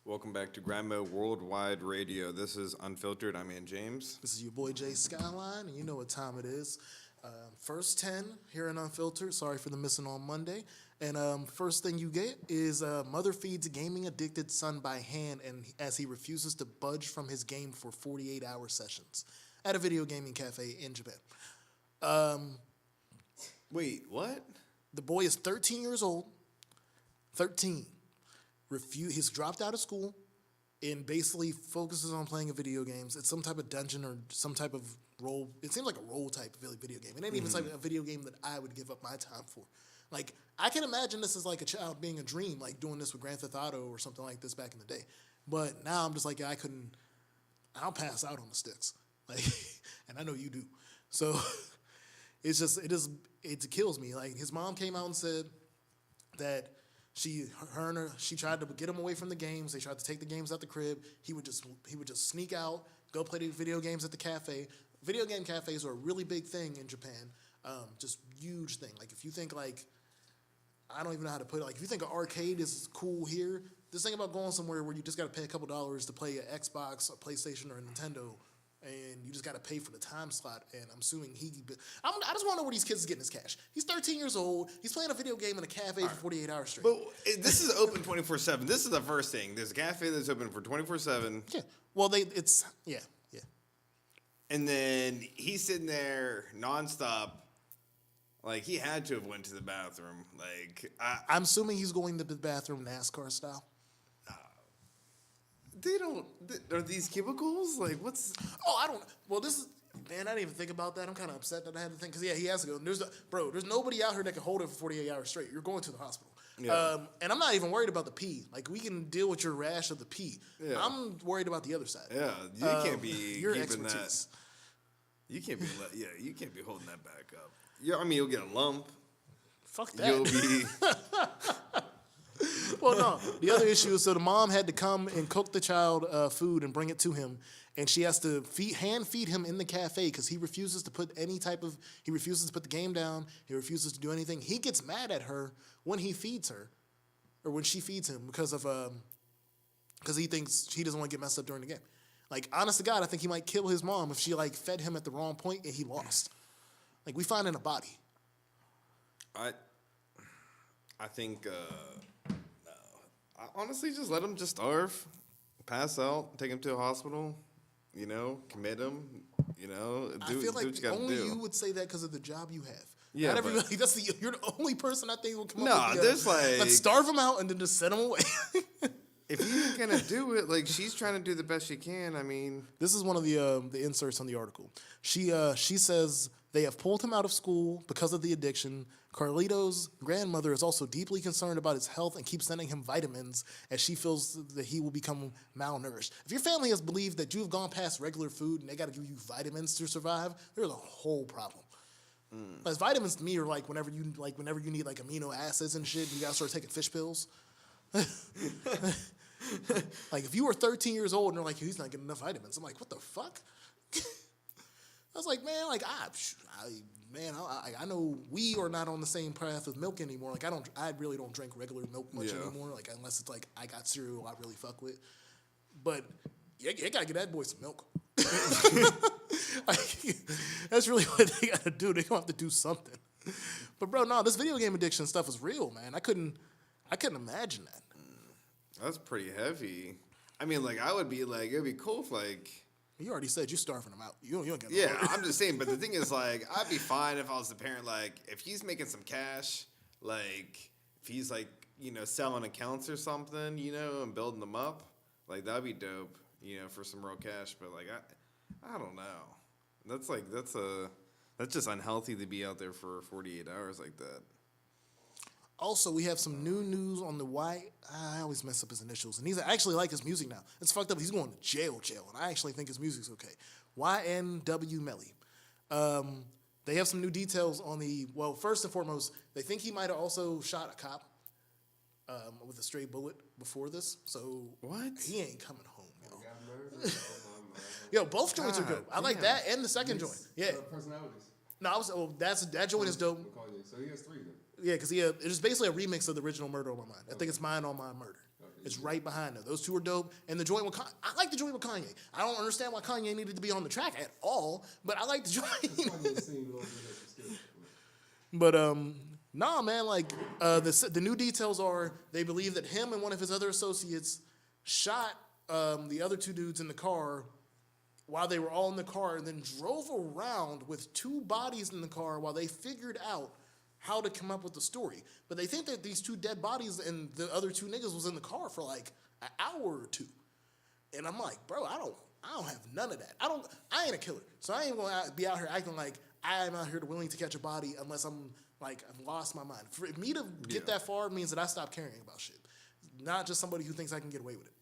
Welcome back to Grandma Worldwide Radio. This is Unfiltered. I'm Ian James. This is your boy Jay Skyline, and you know what time it is. First 10 here in Unfiltered. Sorry for the missing on Monday. And first thing you get is mother feeds gaming addicted son by hand, and as he refuses to budge from his game for 48-hour sessions at a video gaming cafe in Japan. Wait, what? The boy is 13 years old. 13. He's dropped out of school and basically focuses on playing video games. It's some type of dungeon or some type of role. It seems like a role type video game. It ain't even like a video game that I would give up my time for. Like, I can imagine this is like a child being a dream, like doing this with Grand Theft Auto or something like this back in the day. But now I'm just like, I'll pass out on the sticks. Like, and I know you do. So it kills me. Like, his mom came out and said that she tried to get him away from the games. They tried to take the games out the crib. He would just sneak out, go play the video games at the cafe. Video game cafes are a really big thing in Japan. Just huge thing. Like, if you think like, I don't even know how to put it. Like, if you think an arcade is cool here, this thing about going somewhere where you just got to pay a couple dollars to play an Xbox, a PlayStation, or a Nintendo, and you just got to pay for the time slot. And I'm assuming I just want to know where these kids is getting his cash. He's 13 years old. He's playing a video game in a cafe for 48 hours straight. But this is open 24/7. This is the first thing. There's a cafe that's open for 24/7. Yeah. Well, yeah. And then he's sitting there nonstop. Like, he had to have went to the bathroom. Like, I'm assuming he's going to the bathroom NASCAR style. Are these cubicles? Like, what's... Oh, I don't... Well, man, I didn't even think about that. I'm kind of upset that I had to think, because, yeah, he has to go. There's nobody out here that can hold it for 48 hours straight. You're going to the hospital. Yeah. And I'm not even worried about the pee. Like, we can deal with your rash of the pee. Yeah. I'm worried about the other side. Yeah, you can't be your keeping expertise. That. You can't be holding that back up. Yeah, I mean, you'll get a lump. Fuck that. You'll be... Well, no. The other issue is, so the mom had to come and cook the child food and bring it to him, and she has to hand feed him in the cafe because he refuses to put the game down. He refuses to do anything. He gets mad at her when he feeds her, or when she feeds him, because he thinks he doesn't want to get messed up during the game. Like, honest to God, I think he might kill his mom if she like fed him at the wrong point and he lost. Like, we find in a body. I think, I honestly just let him just starve, pass out, take him to a hospital, commit him, I feel like only you would say that because of the job you have. Yeah, not everybody. You're the only person I think will come up with there's let's starve him out and then just send him away. If you're gonna do it, like, she's trying to do the best she can. I mean, this is one of the inserts on the article. She says they have pulled him out of school because of the addiction. Carlito's grandmother is also deeply concerned about his health and keeps sending him vitamins as she feels that he will become malnourished. If your family has believed that you've gone past regular food and they got to give you vitamins to survive, there's a whole problem. As vitamins to me are like whenever you need like amino acids and shit, you gotta start taking fish pills. Like, if you were 13 years old and they're like, he's not getting enough vitamins, I'm like, what the fuck? I was like, man, like, I know we are not on the same path with milk anymore. Like, I really don't drink regular milk much anymore. Like, unless it's like I got cereal I really fuck with. But you gotta get that boy some milk. Like, that's really what they gotta do. They gonna have to do something. But bro, no, this video game addiction stuff is real, man. I couldn't imagine that. that's pretty heavy. I mean, like, I would be like, it'd be cool if, like... You already said you're starving him out. You don't get no Yeah, I'm just saying. But the thing is, like, I'd be fine if I was the parent. Like, if he's making some cash, like, if he's, like, selling accounts or something, and building them up, like, that'd be dope, for some real cash. But, like, I don't know. That's just unhealthy to be out there for 48 hours like that. Also, we have some new news on the Y. I always mess up his initials, and I actually like his music now. It's fucked up. He's going to jail, and I actually think his music's okay. YNW Melly. They have some new details on first and foremost, they think he might have also shot a cop with a stray bullet before this. So what? He ain't coming home, yo. Yo, both joints are good. I like that and the second joint. Yeah. Personalities. No, that joint is dope. So he has three then. Yeah, because it's basically a remix of the original Murder on My Mind. I think it's Mine on My Murder. It's right behind them. Those two are dope. And the joint with I like the joint with Kanye. I don't understand why Kanye needed to be on the track at all, but I like the joint. But nah, man. Like the new details are they believe that him and one of his other associates shot the other two dudes in the car while they were all in the car, and then drove around with two bodies in the car while they figured out how to come up with the story. But they think that these two dead bodies and the other two niggas was in the car for like an hour or two. And I'm like, bro, I don't have none of that. I ain't a killer. So I ain't gonna be out here acting like I'm out here willing to catch a body unless I'm like, I've lost my mind. For me to get that far means that I stop caring about shit. Not just somebody who thinks I can get away with it.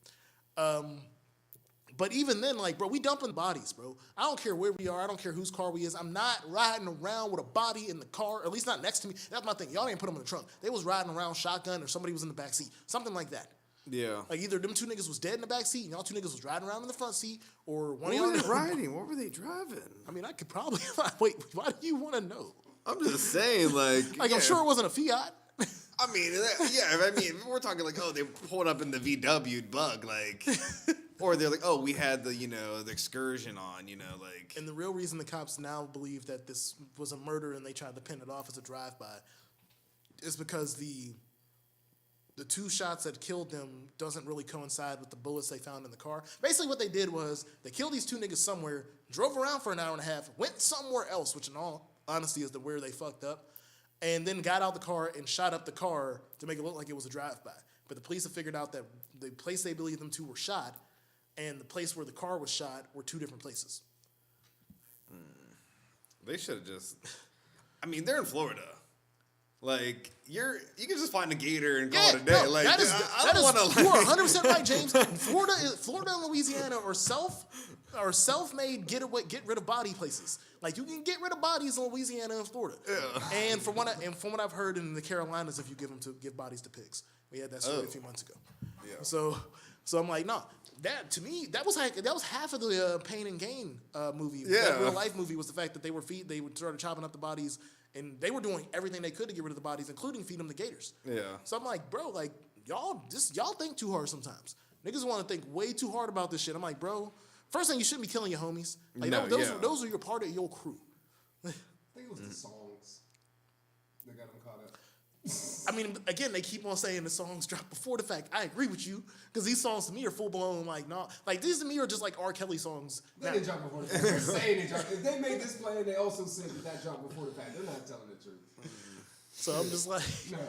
But even then, like, bro, we dumping bodies, bro. I don't care where we are. I don't care whose car we is. I'm not riding around with a body in the car, or at least not next to me. That's my thing. Y'all didn't put them in the trunk. They was riding around shotgun, or somebody was in the back seat. Something like that. Yeah. Like either them two niggas was dead in the back seat, and y'all two niggas was riding around in the front seat, or one What of were y'all they riding? What were they driving? I mean, I could probably wait. Why do you want to know? I'm just saying, like, Like, I'm sure it wasn't a Fiat. I mean, if we're talking like, oh, they pulled up in the VW bug, like, or they're like, oh, we had the excursion on, like. And the real reason the cops now believe that this was a murder and they tried to pin it off as a drive-by is because the two shots that killed them doesn't really coincide with the bullets they found in the car. Basically, what they did was they killed these two niggas somewhere, drove around for an hour and a half, went somewhere else, which in all honesty is where they fucked up, and then got out the car and shot up the car to make it look like it was a drive-by. But the police have figured out that the place they believe them two were shot and the place where the car was shot were two different places. They should have just. I mean, they're in Florida. Like you can just find a gator and call it a day. No, like that is, I don't want to. You are 100% right, James. Florida and Louisiana are self-made get rid of body places. Like you can get rid of bodies in Louisiana and Florida. Yeah. And from what I've heard in the Carolinas, if you give bodies to pigs, we had that story a few months ago. Yeah. So I'm like, nah. That to me, that was half of the Pain and Gain movie. Yeah. That real life movie was the fact that they started chopping up the bodies, and they were doing everything they could to get rid of the bodies, including feed them to gators. Yeah. So I'm like, bro, like y'all think too hard sometimes. Niggas want to think way too hard about this shit. I'm like, bro, first thing, you shouldn't be killing your homies. Like those are your part of your crew. I think it was the songs that got them caught up. I mean, again, they keep on saying the songs drop before the fact. I agree with you, because these songs to me are full blown like, nah. Like these to me are just like R. Kelly songs. They didn't drop before the fact. They're saying they dropped. If they made this play and they also said that dropped before the fact, they're not telling the truth. So I'm just like, no.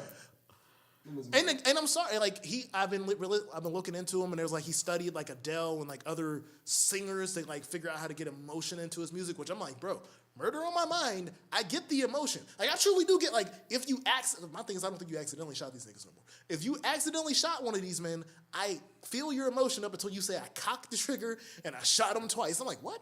And I'm sorry, like I've been looking into him, and there's like he studied like Adele and like other singers to like figure out how to get emotion into his music, which I'm like, bro, Murder on My Mind, I get the emotion. Like I truly do get, like, if you my thing is I don't think you accidentally shot these niggas no more. If you accidentally shot one of these men, I feel your emotion up until you say I cocked the trigger and I shot him twice. I'm like, what?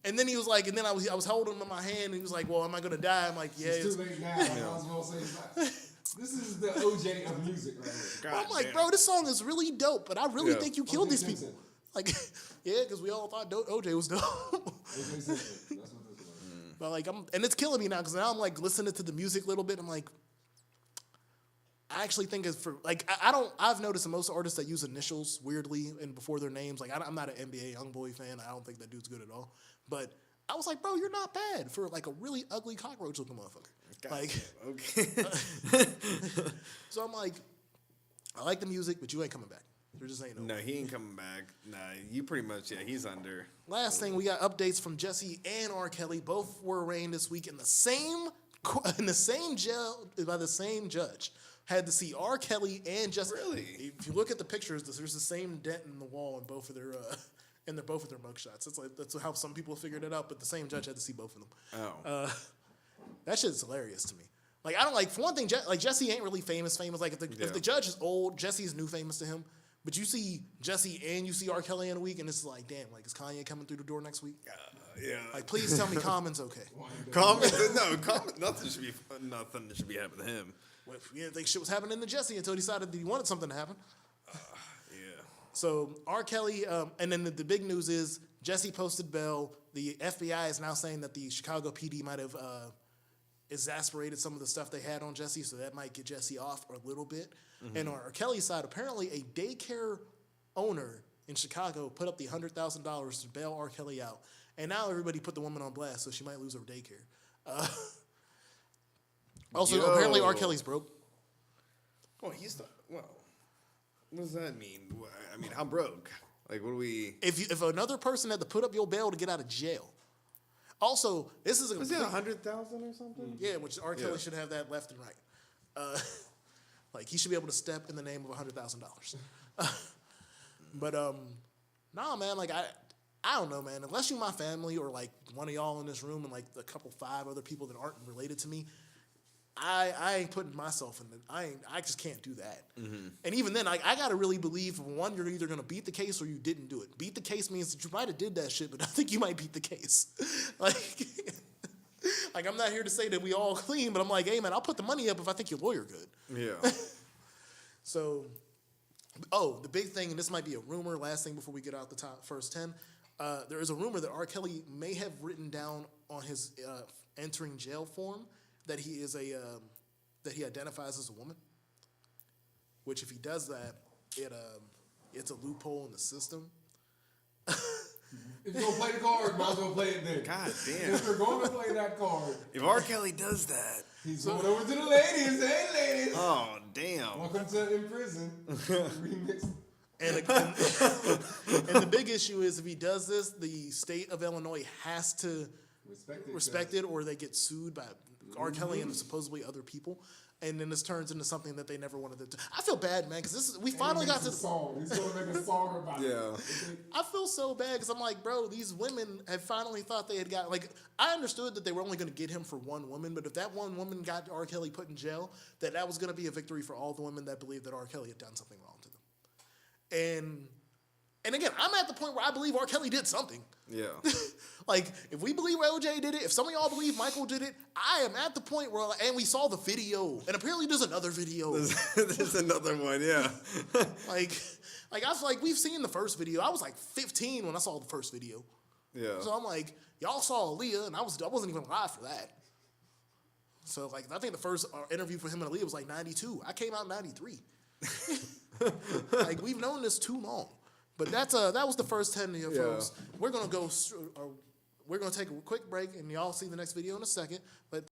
And then he was like, and then I was holding him in my hand, and he was like, well, am I gonna die? I'm like, yeah. It's too late now. I was gonna say this is the OJ of music right here. I'm like, bro, this song is really dope, but I really think you killed these people. Like, yeah, because we all thought OJ was dope. That's what this was. But like, and it's killing me now, because now I'm like listening to the music a little bit. I'm like, I actually think it's for like I've noticed that most artists that use initials weirdly and before their names. Like I'm not an NBA YoungBoy fan. I don't think that dude's good at all. But I was like, bro, you're not bad for like a really ugly cockroach looking motherfucker. God, like, okay. So I'm like, I like the music, but you ain't coming back. There just ain't no. He ain't coming back. Nah, you pretty much he's under. Last thing, we got updates from Jussie and R. Kelly. Both were arraigned this week in the same jail by the same judge. Had to see R. Kelly and Jussie. Really? If you look at the pictures, there's the same dent in the wall in both of their both of their mugshots. That's how some people figured it out. But the same judge had to see both of them. Oh. That shit's hilarious to me. Like I don't like, for one thing, like Jussie ain't really famous. Like if the judge is old, Jesse's new famous to him. But you see Jussie and you see R. Kelly in a week, and it's like, damn, like, is Kanye coming through the door next week? Yeah. Like, please tell me Common's okay. Common, nothing should be happening to him. Well, you didn't think shit was happening to Jussie until he decided that he wanted something to happen. Yeah. So R. Kelly, and then the big news is Jussie posted bail. The FBI is now saying that the Chicago PD might have exasperated some of the stuff they had on Jussie, so that might get Jussie off a little bit. And on R. Kelly's side, apparently a daycare owner in Chicago put up the $100,000 to bail R. Kelly out. And now everybody put the woman on blast, so she might lose her daycare. Also, apparently R. Kelly's broke. Well, he's not. Well, what does that mean? I mean, how broke? Like, what do we? If another person had to put up your bail to get out of jail. Also, this is a Was it 100,000 or something? yeah, which R. Kelly should have that left and right. Like he should be able to step in the name of $100,000. But nah, man. Like I don't know, man. Unless you my family or like one of y'all in this room and like a couple 5 other people that aren't related to me, I ain't putting myself in the. I just can't do that. And even then, I gotta really believe one, you're either gonna beat the case or you didn't do it. Beat the case means that you might have did that shit, but I think you might beat the case. Like I'm not here to say that we all clean, but I'm like, hey man, I'll put the money up if I think your lawyer good. Yeah. So, the big thing, and this might be a rumor. Last thing before we get out the top first 10, there is a rumor that R. Kelly may have written down on his entering jail form that he is that he identifies as a woman. Which, if he does that, it's a loophole in the system. If you're going to play the card, might as well play it then. God damn. If you're going to play that card, If R. Kelly does that, he's going over to the ladies. Hey, ladies. oh damn. Welcome to In Prison. Remix. And the big issue is if he does this, the state of Illinois has to respect it, or they get sued by R. Kelly and supposedly other people. And then this turns into something that they never wanted to do. I feel bad, man, because we finally got to song. He's going to make a song about it. I feel so bad because I'm like, bro, these women have finally thought they had got, like, I understood that they were only going to get him for one woman, but if that one woman got R. Kelly put in jail, that was going to be a victory for all the women that believed that R. Kelly had done something wrong to them. And again, I'm at the point where I believe R. Kelly did something. Yeah. Like, if we believe OJ did it, if some of y'all believe Michael did it, I am at the point where, and we saw the video, and apparently there's another video. There's another one, yeah. like I was like, we've seen the first video. I was like 15 when I saw the first video. Yeah. So I'm like, y'all saw Aaliyah, and I wasn't even alive for that. So like, I think the first interview for him and Aaliyah was like 92. I came out in 93. Like, we've known this too long. But that was the first 10 of your folks. We're gonna take a quick break, and y'all see the next video in a second. But